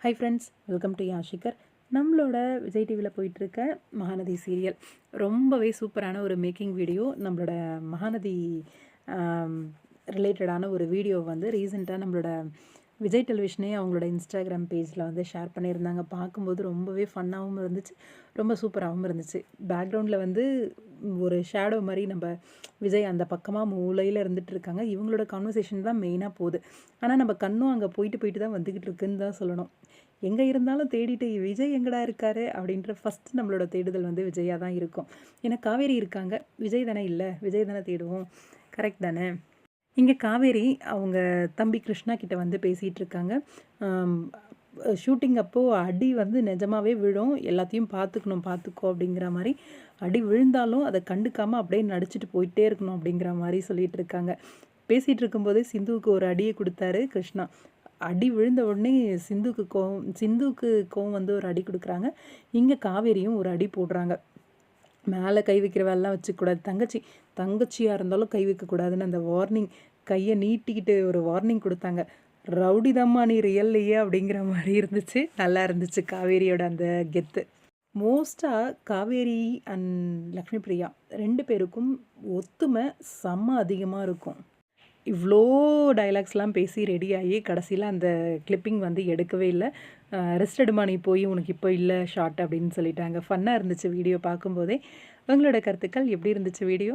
High friends, welcome to யாஷிகர். நம்மளோட விஜய் டிவியில் போயிட்டுருக்க மகாநதி சீரியல் ரொம்பவே சூப்பரான ஒரு மேக்கிங் வீடியோ. நம்மளோட மகாநதி ரிலேட்டடான ஒரு வீடியோ வந்து ரீசெண்டாக நம்மளோட விஜய் டெலிவிஷனே அவங்களோட இன்ஸ்டாகிராம் பேஜில் வந்து ஷேர் பண்ணியிருந்தாங்க. பார்க்கும்போது ரொம்பவே ஃபன்னாகவும் இருந்துச்சு, ரொம்ப சூப்பராகவும் இருந்துச்சு. பேக்ரவுண்டில் வந்து ஒரு ஷேடோ மாதிரி நம்ம விஜய் அந்த பக்கமாக மூலையில் இருந்துகிட்டு இருக்காங்க. இவங்களோட கான்வர்சேஷன் தான் மெயினாக போகுது. ஆனால் நம்ம கண்ணும் அங்கே போயிட்டு தான் வந்துக்கிட்டு இருக்குன்னு தான் சொல்லணும். எங்கே இருந்தாலும் தேடிட்டு விஜய் எங்கடா இருக்காரு அப்படின்ற ஃபஸ்ட்டு நம்மளோட தேடுதல் வந்து விஜயாக தான் இருக்கும். ஏன்னா காவேரி இருக்காங்க, விஜய் தானே இல்லை, விஜய் தானே தேடுவோம், கரெக்ட் தானே. இங்கே காவேரி அவங்க தம்பி கிருஷ்ணா கிட்ட வந்து பேசிகிட்டு இருக்காங்க. ஷூட்டிங் அப்போது அடி வந்து நிஜமாகவே விழும், எல்லாத்தையும் பார்த்துக்கோ அப்படிங்கிற மாதிரி. அடி விழுந்தாலும் அதை கண்டுக்காமல் அப்படியே நடிச்சிட்டு போயிட்டே இருக்கணும் அப்படிங்கிற மாதிரி சொல்லிகிட்டு இருக்காங்க. பேசிகிட்டு இருக்கும்போதே சிந்துவுக்கு ஒரு அடியை கொடுத்தாரு கிருஷ்ணா. அடி விழுந்த உடனே சிந்துவுக்கு கோவம் வந்து ஒரு அடி கொடுக்குறாங்க. இங்கே காவேரியும் ஒரு அடி போடுறாங்க. மேலே கை வைக்கிற வேலைலாம் வச்சுக்கூடாது, தங்கச்சியாக இருந்தாலும் கை வைக்கக்கூடாதுன்னு அந்த வார்னிங், கையை நீட்டிக்கிட்டு ஒரு வார்னிங் கொடுத்தாங்க. ரவுடி தம்மா நீ ரியல்லையே அப்படிங்கிற மாதிரி இருந்துச்சு. நல்லா இருந்துச்சு காவேரியோட அந்த கெத்து. மோஸ்ட்டாக காவேரி அண்ட் லக்ஷ்மி பிரியா 2 பேருக்கும் ஒத்துமை செம்ம அதிகமாக இருக்கும். இவ்வளோ டைலாக்ஸ்லாம் பேசி ரெடி ஆகி கடைசியில் அந்த கிளிப்பிங் வந்து எடுக்கவே இல்லை. ரெஸ்ட் எடுமா நீ போய், உனக்கு இப்போ இல்லை ஷார்ட் அப்படின்னு சொல்லிட்டாங்க. ஃபன்னாக இருந்துச்சு வீடியோ பார்க்கும்போதே. உங்களோட கருத்துக்கள் எப்படி இருந்துச்சு வீடியோ?